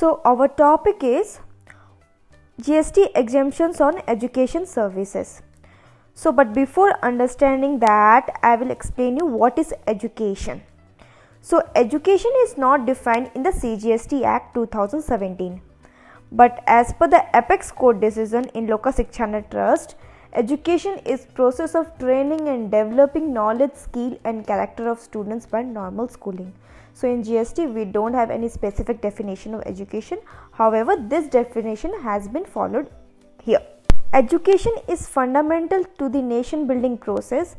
So our topic is GST exemptions on education services. So but before understanding that, I will explain you what is education. So education is not defined in the CGST Act 2017. But as per the Apex Court decision in Loka Shikshana Trust, education is process of training and developing knowledge, skill and character of students by normal schooling. So in GST we don't have any specific definition of education. However, this definition has been followed here. Education is fundamental to the nation building process,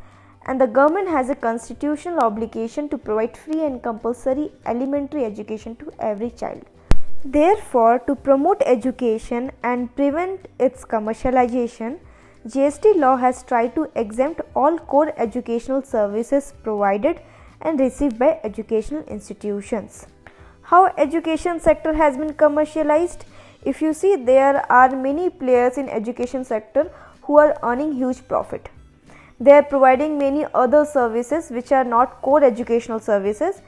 and the government has a constitutional obligation to provide free and compulsory elementary education to every child. Therefore, to promote education and prevent its commercialization, GST law has tried to exempt all core educational services provided and received by educational institutions. How education sector has been commercialized? If you see, there are many players in education sector who are earning huge profit. They are providing many other services which are not core educational services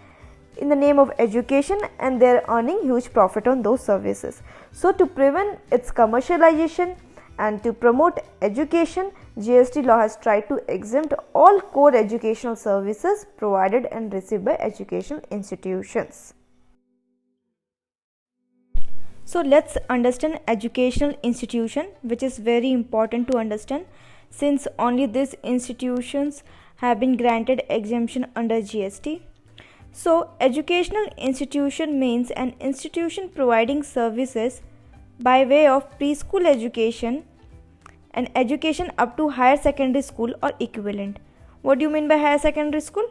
in the name of education, and they are earning huge profit on those services. So to prevent its commercialization and to promote education, GST law has tried to exempt all core educational services provided and received by educational institutions. So let's understand educational institution, which is very important to understand since only these institutions have been granted exemption under GST. So educational institution means an institution providing services by way of preschool education and education up to higher secondary school or equivalent. What do you mean by higher secondary school?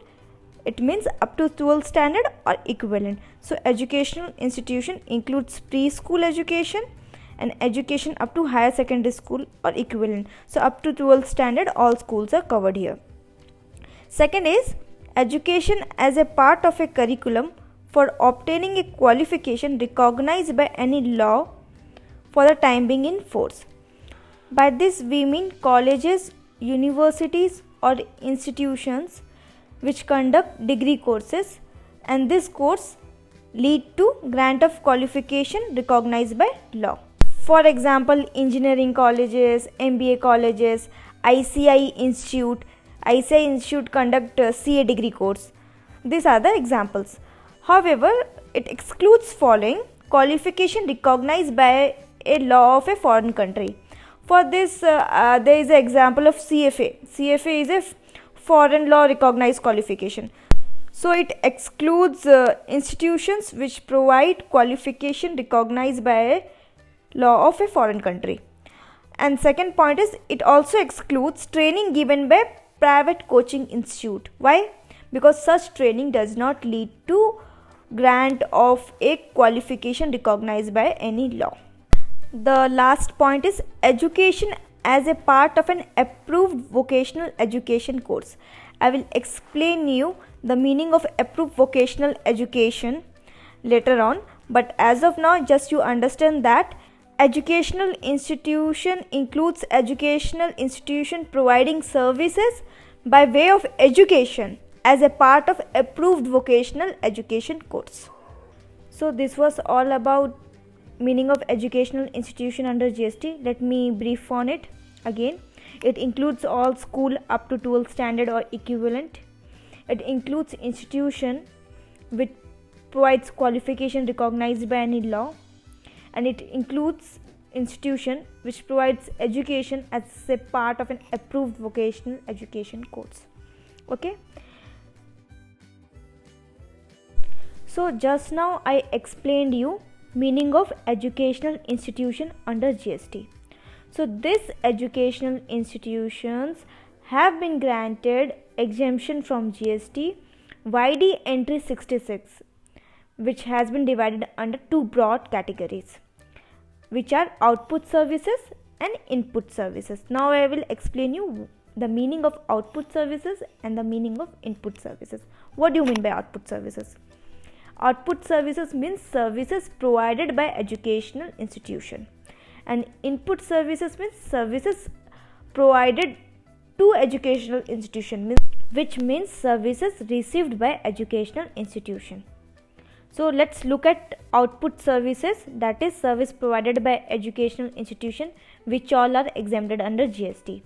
It means up to 12th standard or equivalent. So educational institution includes preschool education and education up to higher secondary school or equivalent. So up to 12th standard all schools are covered here. Second is education as a part of a curriculum for obtaining a qualification recognized by any law for the time being in force. By this we mean colleges, universities or institutions which conduct degree courses, and this course lead to grant of qualification recognized by law. For example, engineering colleges, MBA colleges, ICI Institute conduct CA degree course. These are the examples. However, it excludes following: qualification recognized by a law of a foreign country. For this, there is an example of CFA. CFA is a foreign law recognized qualification. So it excludes institutions which provide qualification recognized by a law of a foreign country. And second point is, it also excludes training given by private coaching institute. Why? Because such training does not lead to grant of a qualification recognized by any law. The last point is education as a part of an approved vocational education course. I will explain you the meaning of approved vocational education later on, but as of now just you understand that educational institution includes educational institution providing services by way of education as a part of approved vocational education course. So this was all about meaning of educational institution under GST. Let me brief on it again. It includes all school up to 12th standard or equivalent. It includes institution which provides qualification recognized by any law, and it includes institution which provides education as a part of an approved vocational education course. Okay. So just now I explained you meaning of educational institution under GST. So these educational institutions have been granted exemption from GST YD entry 66, which has been divided under two broad categories, which are output services and input services. Now I will explain you the meaning of output services and the meaning of input services. What do you mean by output services? Output services means services provided by educational institution, and input services means services provided to educational institution, which means services received by educational institution. So let's look at output services, that is service provided by educational institution, which all are exempted under GST.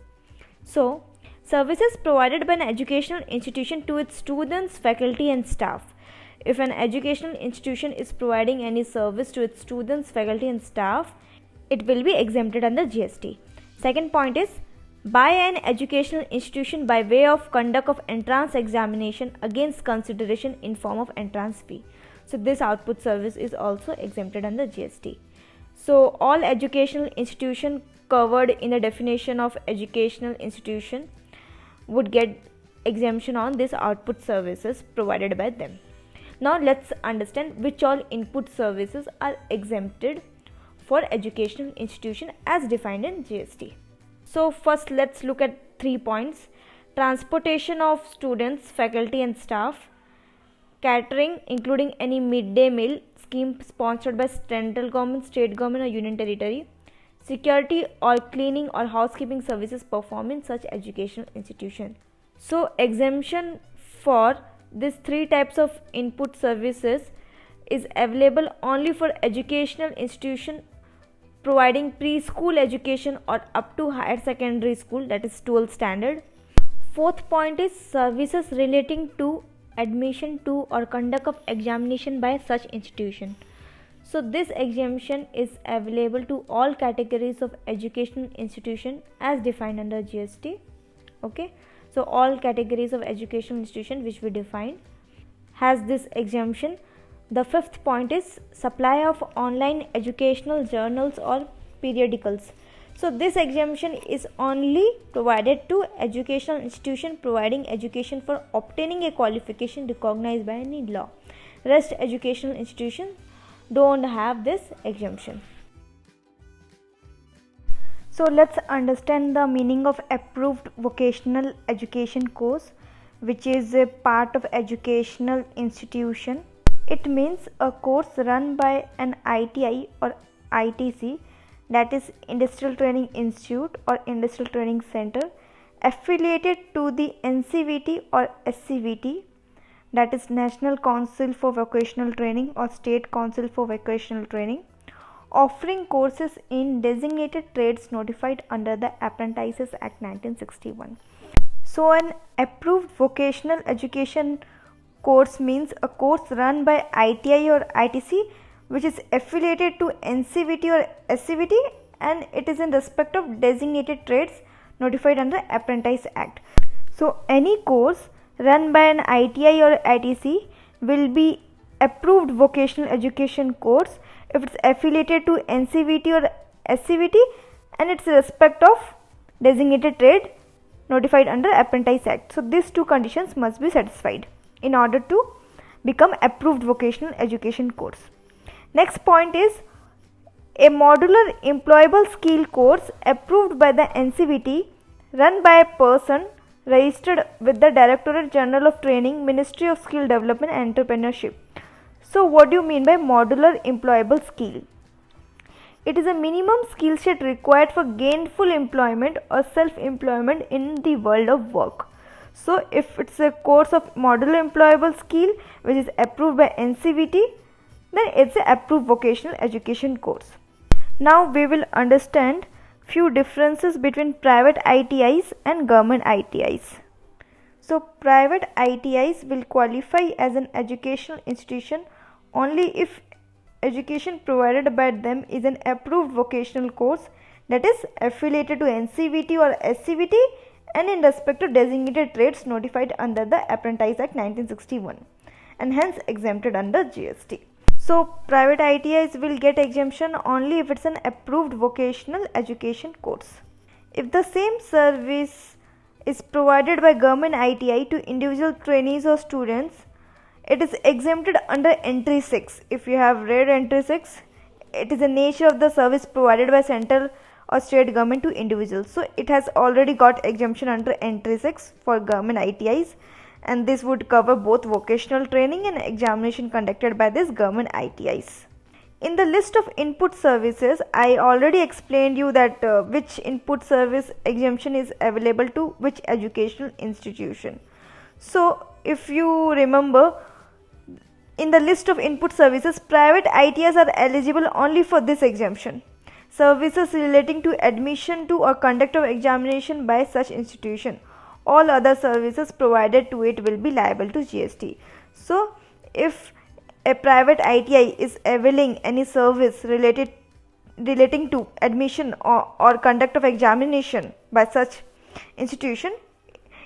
So services provided by an educational institution to its students, faculty and staff. If an educational institution is providing any service to its students, faculty and staff, it will be exempted under GST. Second point is by an educational institution by way of conduct of entrance examination against consideration in form of entrance fee. So this output service is also exempted under GST. So all educational institution covered in the definition of educational institution would get exemption on this output services provided by them. Now let's understand which all input services are exempted for educational institution as defined in GST. So first let's look at 3 points: transportation of students, faculty and staff, catering including any midday meal scheme sponsored by central government, state government or union territory, security or cleaning or housekeeping services performed in such educational institution. So exemption for these 3 types of input services is available only for educational institution providing preschool education or up to higher secondary school, that is 12th standard. Fourth point is services relating to admission to or conduct of examination by such institution. So this exemption is available to all categories of educational institution as defined under GST. Okay, so all categories of educational institution which we define has this exemption. The fifth point is supply of online educational journals or periodicals. So this exemption is only provided to educational institution providing education for obtaining a qualification recognized by any law. Rest educational institutions don't have this exemption. So let's understand the meaning of approved vocational education course, which is a part of educational institution. It means a course run by an ITI or ITC, that is Industrial Training Institute or Industrial Training Center, affiliated to the NCVT or SCVT, that is National Council for Vocational Training or State Council for Vocational Training, offering courses in designated trades notified under the Apprentices Act 1961. So an approved vocational education course means a course run by ITI or ITC which is affiliated to NCVT or SCVT and it is in respect of designated trades notified under Apprentice Act. So any course run by an ITI or ITC will be approved vocational education course if it's affiliated to NCVT or SCVT and it's in respect of designated trade notified under Apprentice Act. So these 2 conditions must be satisfied in order to become approved vocational education course. Next point is a modular employable skill course approved by the NCVT run by a person registered with the Directorate General of Training, Ministry of Skill Development and Entrepreneurship. So what do you mean by modular employable skill? It is a minimum skill set required for gainful employment or self-employment in the world of work. So if it's a course of modular employable skill which is approved by NCVT, then it's an approved vocational education course. Now we will understand few differences between private ITIs and government ITIs. So private ITIs will qualify as an educational institution only if education provided by them is an approved vocational course that is affiliated to NCVT or SCVT and in respect to designated trades notified under the Apprentice Act 1961 and hence exempted under GST. So private ITIs will get exemption only if it's an approved vocational education course. If the same service is provided by government ITI to individual trainees or students, it is exempted under entry 6. If you have read entry 6, it is the nature of the service provided by central or state government to individuals. So it has already got exemption under entry 6 for government ITIs, and this would cover both vocational training and examination conducted by this government ITIs. In the list of input services, I already explained you that which input service exemption is available to which educational institution. So if you remember, in the list of input services, private ITIs are eligible only for this exemption. Services relating to admission to or conduct of examination by such institution. All other services provided to it will be liable to GST. So, if a private ITI is availing any service relating to admission or conduct of examination by such institution,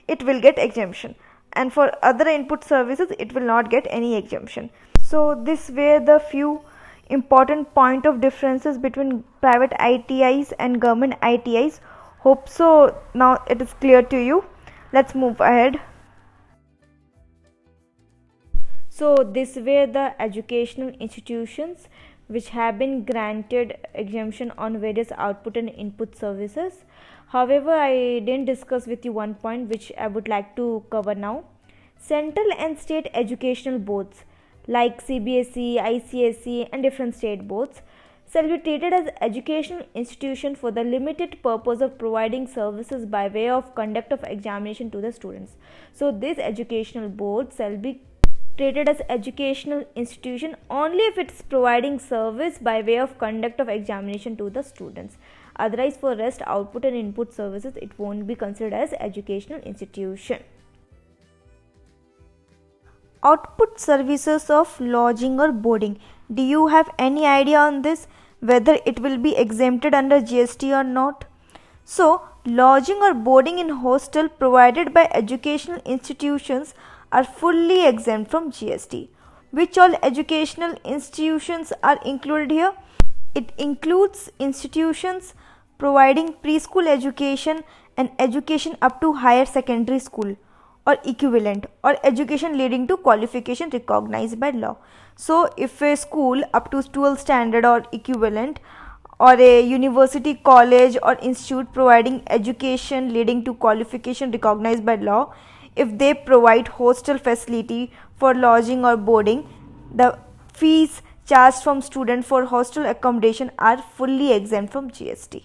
it will get exemption, and for other input services it will not get any exemption. So this were the few important point of differences between private ITIs and government ITIs. Hope so now it is clear to you. Let's move ahead. So this were the educational institutions which have been granted exemption on various output and input services. However, I didn't discuss with you one point which I would like to cover now. Central and state educational boards like CBSE, ICSE and different state boards shall be treated as educational institution for the limited purpose of providing services by way of conduct of examination to the students. So this educational board shall be treated as educational institution only if it is providing service by way of conduct of examination to the students. Otherwise, for rest output and input services, it won't be considered as educational institution. Output services of lodging or boarding. Do you have any idea on this, whether it will be exempted under GST or not? So, lodging or boarding in hostel provided by educational institutions are fully exempt from GST. Which all educational institutions are included here? It includes institutions providing preschool education and education up to higher secondary school or equivalent, or education leading to qualification recognized by law. So if a school up to 12th standard or equivalent, or a university, college or institute providing education leading to qualification recognized by law, if they provide hostel facility for lodging or boarding, the fees charged from student for hostel accommodation are fully exempt from GST.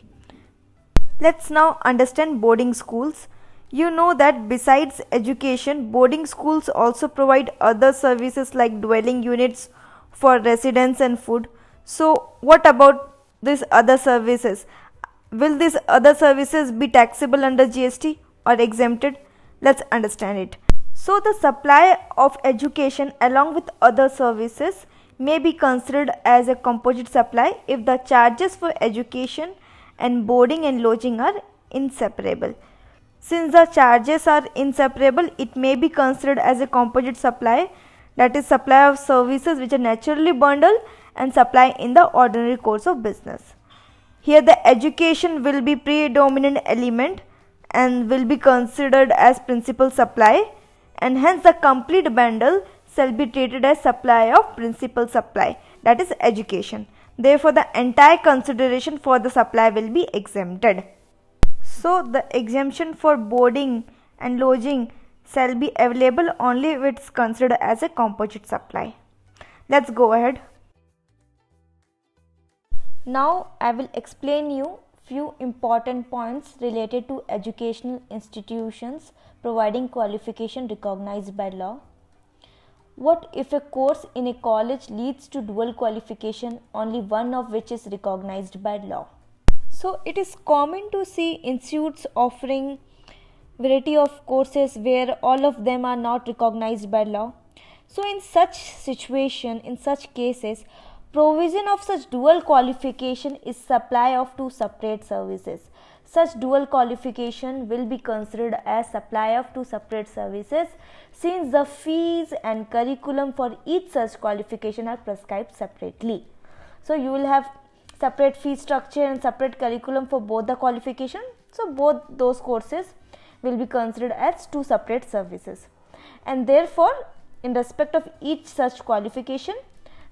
Let's now understand boarding schools. You know that besides education, boarding schools also provide other services like dwelling units for residence and food. So what about these other services? Will these other services be taxable under GST or exempted? Let's understand it. So the supply of education along with other services may be considered as a composite supply if the charges for education and boarding and lodging are inseparable. Since the charges are inseparable, it may be considered as a composite supply, that is supply of services which are naturally bundled and supply in the ordinary course of business. Here the education will be predominant element and will be considered as principal supply, and hence the complete bundle shall be treated as supply of principal supply, that is education. Therefore the entire consideration for the supply will be exempted. So the exemption for boarding and lodging shall be available only if it is considered as a composite supply. Let's go ahead. Now I will explain you few important points related to educational institutions providing qualification recognized by law. What if a course in a college leads to dual qualification, only one of which is recognized by law? So it is common to see institutes offering variety of courses where all of them are not recognized by law. So in such situation, in such cases, provision of such dual qualification is supply of two separate services. Such dual qualification will be considered as supply of two separate services, since the fees and curriculum for each such qualification are prescribed separately. So you will have separate fee structure and separate curriculum for both the qualification. So both those courses will be considered as two separate services, and therefore in respect of each such qualification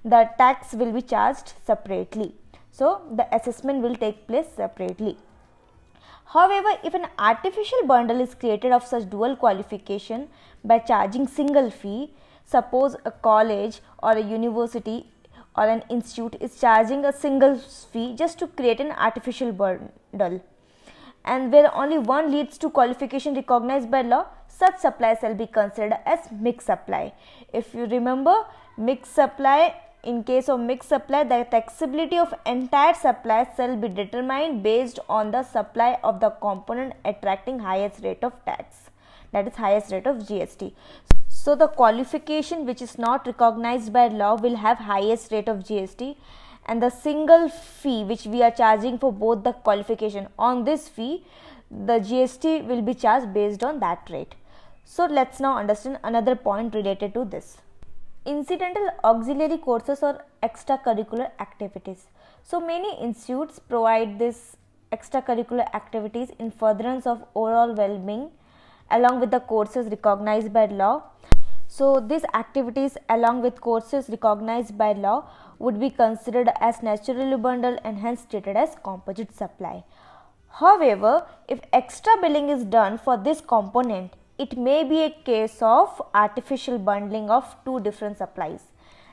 the tax will be charged separately. So the assessment will take place separately. However, if an artificial bundle is created of such dual qualification by charging single fee, suppose a college or a university or an institute is charging a single fee just to create an artificial bundle, and where only one leads to qualification recognized by law, such supply shall be considered as mixed supply. If you remember, mixed supply, in case of mixed supply, the taxability of entire supply shall be determined based on the supply of the component attracting highest rate of tax, that is highest rate of GST. So the qualification which is not recognized by law will have highest rate of GST, and the single fee which we are charging for both the qualification, on this fee the GST will be charged based on that rate. So let's now understand another point related to this. Incidental auxiliary courses or extracurricular activities. So many institutes provide this extracurricular activities in furtherance of overall well-being along with the courses recognized by law. So these activities along with courses recognized by law would be considered as naturally bundled and hence treated as composite supply. However, if extra billing is done for this component, it may be a case of artificial bundling of two different supplies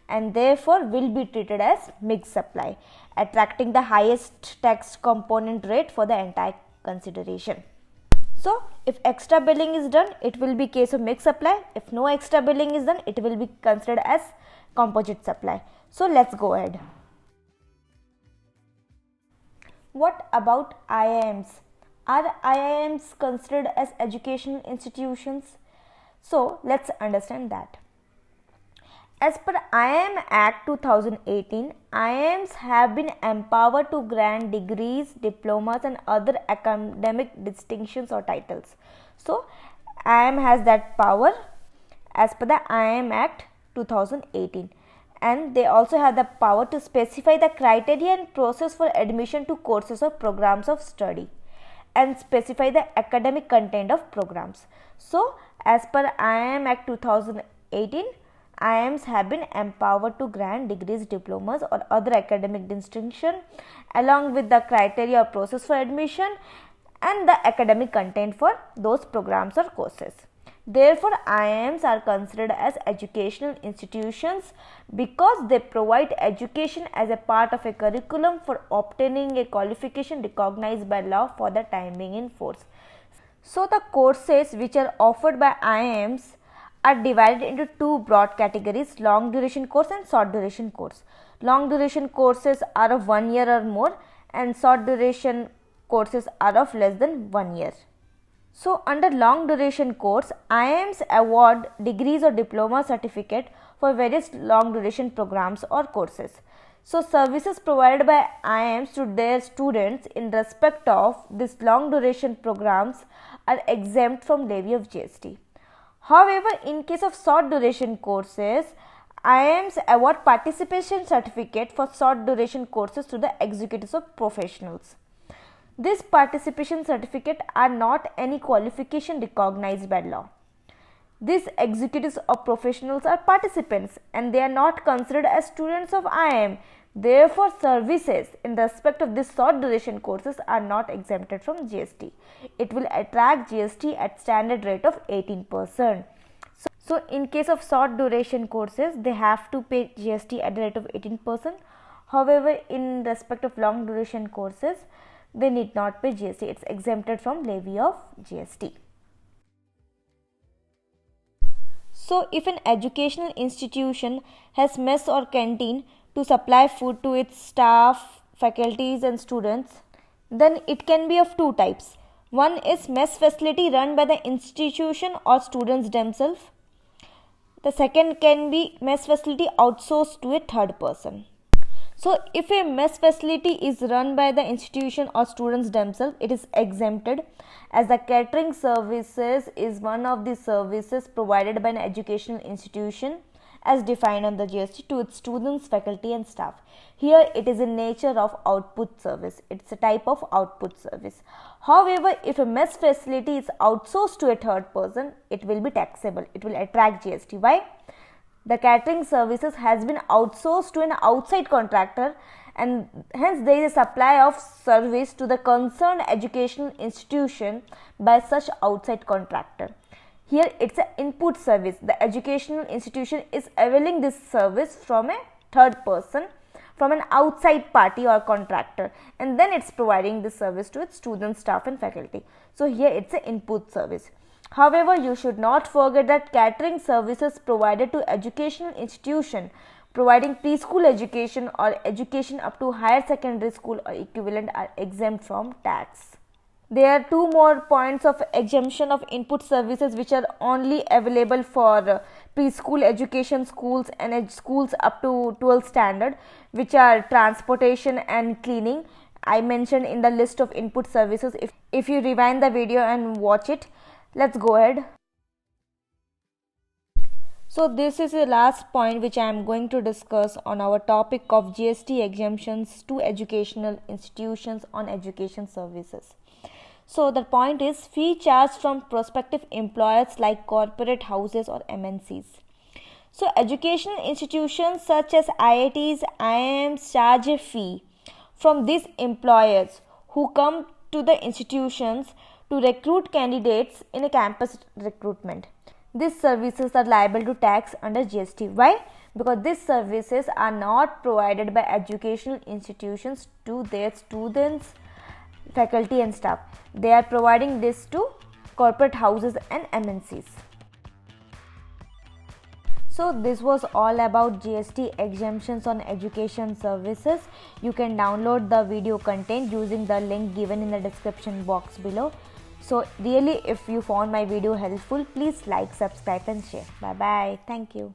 and therefore will be treated as mixed supply, attracting the highest tax component rate for the entire consideration. So if extra billing is done, it will be case of mixed supply. If no extra billing is done, it will be considered as composite supply. So let's go ahead. What about IIMs? Are IIMs considered as educational institutions? So let's understand that. As per IIM Act 2018, IIMs have been empowered to grant degrees, diplomas and other academic distinctions or titles. So IIM has that power as per the IIM Act 2018, and they also have the power to specify the criteria and process for admission to courses or programs of study and specify the academic content of programs. So as per IIM Act 2018, IIMs have been empowered to grant degrees, diplomas or other academic distinction along with the criteria or process for admission and the academic content for those programs or courses. Therefore, IIMs are considered as educational institutions because they provide education as a part of a curriculum for obtaining a qualification recognized by law for the time being in force. So, the courses which are offered by IIMs are divided into two broad categories: long duration course and short duration course. Long duration courses are of 1 year or more and short duration courses are of less than 1 year. So under long duration course, IIMs award degrees or diploma certificate for various long duration programs or courses. So services provided by IIMs to their students in respect of this long duration programs are exempt from levy of GST. However, in case of short duration courses, IIMs award participation certificate for short duration courses to the executives of professionals. This participation certificate are not any qualification recognized by law. These executives or professionals are participants and they are not considered as students of IIM. Therefore, services in respect of these short duration courses are not exempted from GST. It will attract GST at standard rate of 18%. So in case of short duration courses, they have to pay GST at the rate of 18%. However, in respect of long duration courses, they need not pay GST. It's exempted from levy of GST. So if an educational institution has mess or canteen to supply food to its staff, faculties and students, then it can be of two types. One is mess facility run by the institution or students themselves. The second can be mess facility outsourced to a third person. So if a mess facility is run by the institution or students themselves, it is exempted, as the catering services is one of the services provided by an educational institution as defined on the GST to its students, faculty and staff. Here it is in nature of output service. It's a type of output service. However, if a mess facility is outsourced to a third person, it will be taxable. It will attract GST. Why? The catering services has been outsourced to an outside contractor and hence there is a supply of service to the concerned educational institution by such outside contractor. Here it's an input service. The educational institution is availing this service from a third person from an outside party or contractor, and then it's providing this service to its students, staff and faculty. So here it's an input service. However, you should not forget that catering services provided to educational institution providing preschool education or education up to higher secondary school or equivalent are exempt from tax. There are two more points of exemption of input services which are only available for preschool education schools and schools up to 12th standard, which are transportation and cleaning. I mentioned in the list of input services. If you rewind the video and watch it, let's go ahead. So this is the last point which I am going to discuss on our topic of GST exemptions to educational institutions on education services. So the point is fee charged from prospective employers like corporate houses or MNCs. So educational institutions such as IITs, IIMs charge a fee from these employers who come to the institutions to recruit candidates in a campus recruitment. These services are liable to tax under GST. Why? Because these services are not provided by educational institutions to their students, faculty and staff. They are providing this to corporate houses and MNCs. So this was all about GST exemptions on education services. You can download the video content using the link given in the description box below. So really, if you found my video helpful, please like, subscribe and share. Bye bye. Thank you.